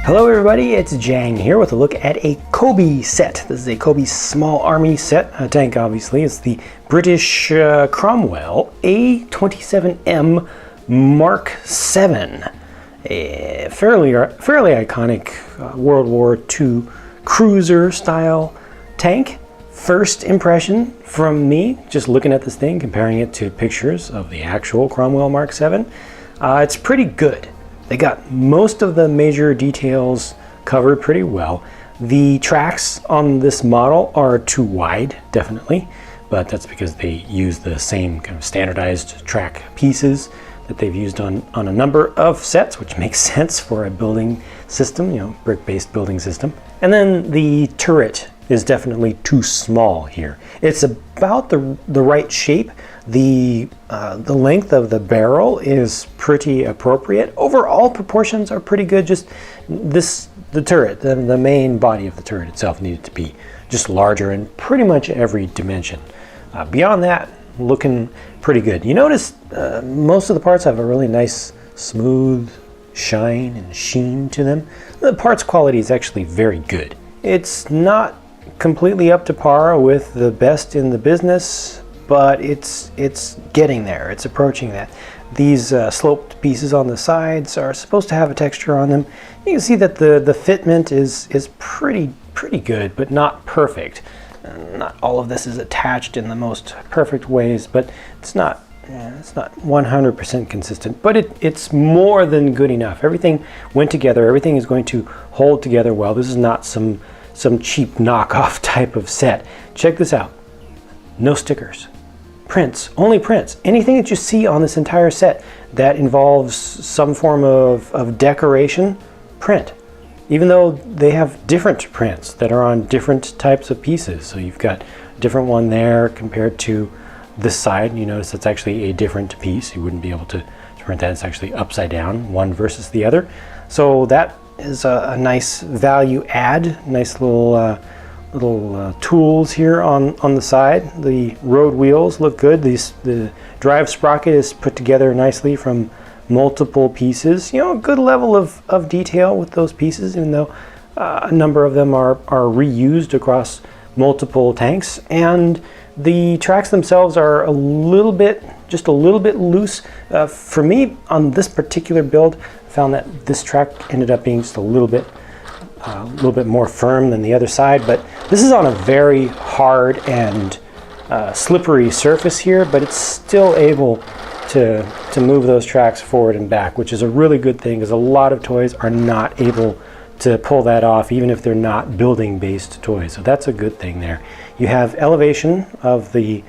Hello everybody, it's Jang here with a look at a COBI set. This is a COBI small army set, a tank obviously. It's the British Cromwell A27M Mark VII. A fairly iconic World War II cruiser style tank. First impression from me, just looking at this thing, comparing it to pictures of the actual Cromwell Mark VII, it's pretty good. They got most of the major details covered pretty well. The tracks on this model are too wide, definitely, but that's because they use the same kind of standardized track pieces that they've used on a number of sets, which makes sense for a building system, you know, brick-based building system. And then the turret is definitely too small here. It's about the right shape. The length of the barrel is pretty appropriate. Overall proportions are pretty good. Just the turret, the main body of the turret itself needed to be just larger in pretty much every dimension. Beyond that, looking pretty good. You notice most of the parts have a really nice smooth shine and sheen to them. The parts quality is actually very good. It's not completely up to par with the best in the business, but it's getting there. It's approaching that. These sloped pieces on the sides are supposed to have a texture on them. You can see that the fitment is pretty good, but not perfect. Not all of this is attached in the most perfect ways, but it's not 100% consistent. But it's more than good enough. Everything went together. Everything is going to hold together well. This is not some cheap knockoff type of set. Check this out. No stickers. Prints. Only prints. Anything that you see on this entire set that involves some form of decoration, print. Even though they have different prints that are on different types of pieces. So you've got a different one there compared to this side. You notice it's actually a different piece. You wouldn't be able to print that. It's actually upside down, one versus the other. So that is a nice value add. Nice little tools here on the side. The road wheels look good. The drive sprocket is put together nicely from multiple pieces. You know, a good level of detail with those pieces, even though a number of them are reused across multiple tanks. And the tracks themselves are just a little bit loose. For me, on this particular build, I found that this track ended up being just a little bit more firm than the other side, but this is on a very hard and slippery surface here, but it's still able to move those tracks forward and back, which is a really good thing, because a lot of toys are not able to pull that off, even if they're not building based toys. So that's a good thing there. You have elevation of the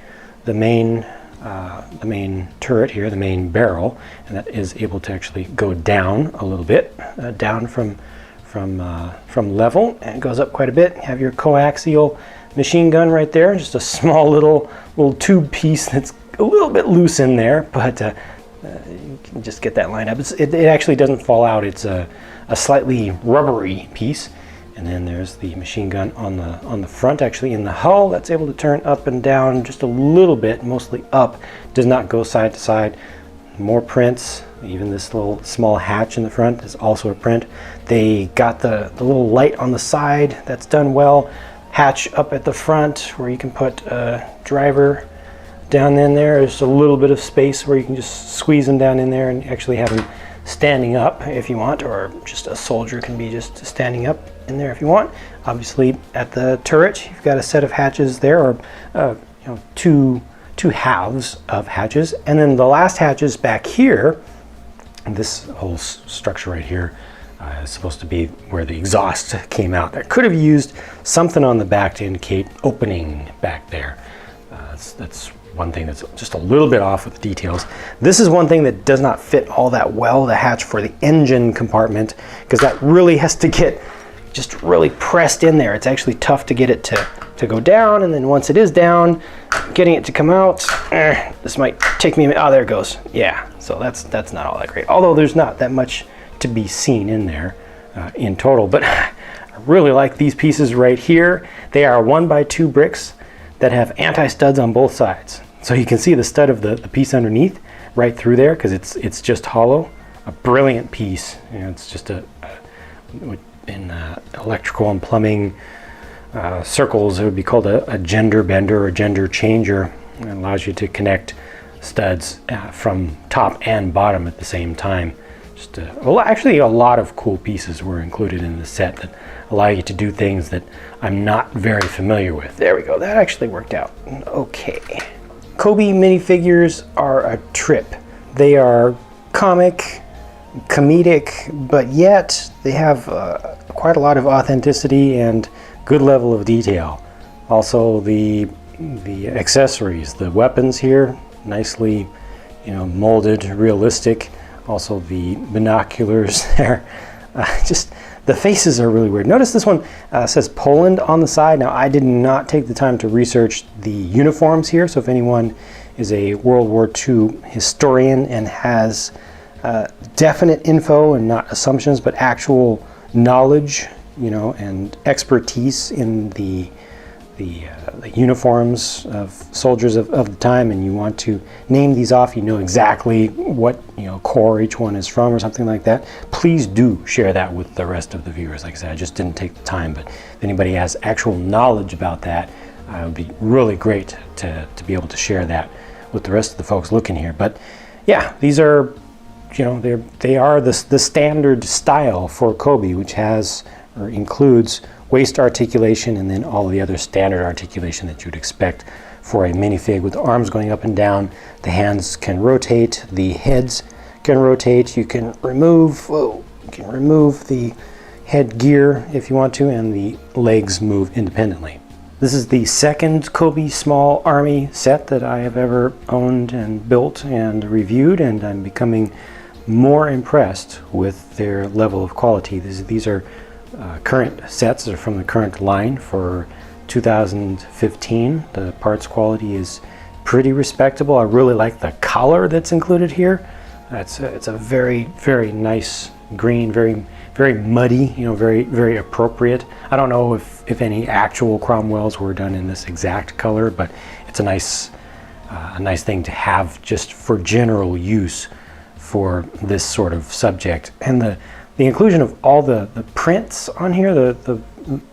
main turret here, the main barrel, and that is able to actually go down a little bit, down from level, and it goes up quite a bit. You have your coaxial machine gun right there, just a small little tube piece that's a little bit loose in there, but you can just get that lined up. It actually doesn't fall out. It's a slightly rubbery piece. And then there's the machine gun on the front, actually in the hull, that's able to turn up and down just a little bit, mostly up. Does not go side to side. More prints. Even this little small hatch in the front is also a print. They got the little light on the side, that's done well. Hatch up at the front where you can put a driver down in there. There's a little bit of space where you can just squeeze them down in there and actually have them standing up if you want, or just a soldier can be just standing up in there if you want. Obviously at the turret you've got a set of hatches there, or two halves of hatches, and then the last hatch is back here. This whole structure right here is supposed to be where the exhaust came out. That could have used something on the back to indicate opening back there. That's one thing that's just a little bit off with the details. This is one thing that does not fit all that well, the hatch for the engine compartment, because that really has to get just really pressed in there. It's actually tough to get it to go down, and then once it is down, getting it to come out, this might take me a minute. Oh, there it goes. Yeah, so that's not all that great. Although there's not that much to be seen in there in total, but I really like these pieces right here. They are 1x2 bricks that have anti-studs on both sides. So you can see the stud of the piece underneath right through there, because it's just hollow. A brilliant piece. You know, it's just a in electrical and plumbing circles, it would be called a gender bender or gender changer. It allows you to connect studs from top and bottom at the same time. Well, actually a lot of cool pieces were included in the set that allow you to do things that I'm not very familiar with. There we go, that actually worked out. Okay. COBI minifigures are a trip. They are comic, comedic, but yet they have quite a lot of authenticity and good level of detail. Also the accessories, the weapons here, nicely, molded, realistic. Also the binoculars there. Just the faces are really weird. Notice this one says Poland on the side. Now I did not take the time to research the uniforms here, so if anyone is a World War II historian and has definite info and not assumptions but actual knowledge, and expertise in the uniforms of soldiers of the time, and you want to name these off, exactly what corps each one is from or something like that, please do share that with the rest of the viewers. Like I said, I just didn't take the time, but if anybody has actual knowledge about that, it would be really great to be able to share that with the rest of the folks looking here. But yeah, these are, they are the standard style for COBI, which has or includes waist articulation and then all the other standard articulation that you'd expect for a minifig, with the arms going up and down. The hands can rotate, the heads can rotate. You can remove the head gear if you want to, and the legs move independently. This is the second COBI small army set that I have ever owned and built and reviewed, and I'm becoming more impressed with their level of quality. These are current sets, are from the current line for 2015. The parts quality is pretty respectable. I really like the color that's included here. It's a very, very nice green, very, very muddy, very, very appropriate. I don't know if any actual Cromwells were done in this exact color, but it's a nice thing to have just for general use for this sort of subject. And the inclusion of all the prints on here, the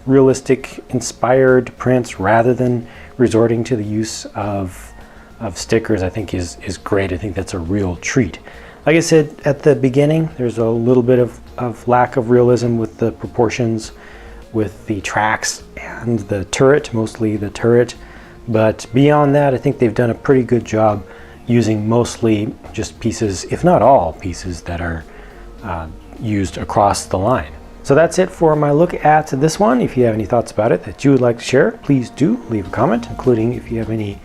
realistic inspired prints, rather than resorting to the use of stickers, I think is great. I think that's a real treat. Like I said at the beginning, there's a little bit of lack of realism with the proportions, with the tracks and the turret, mostly the turret. But beyond that, I think they've done a pretty good job using mostly just pieces, if not all pieces, that are used across the line. So that's it for my look at this one. If you have any thoughts about it that you would like to share, please do leave a comment, including if you have any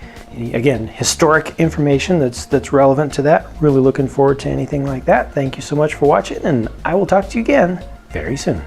again, historic information that's relevant to that. Really looking forward to anything like that. Thank you so much for watching, and I will talk to you again very soon.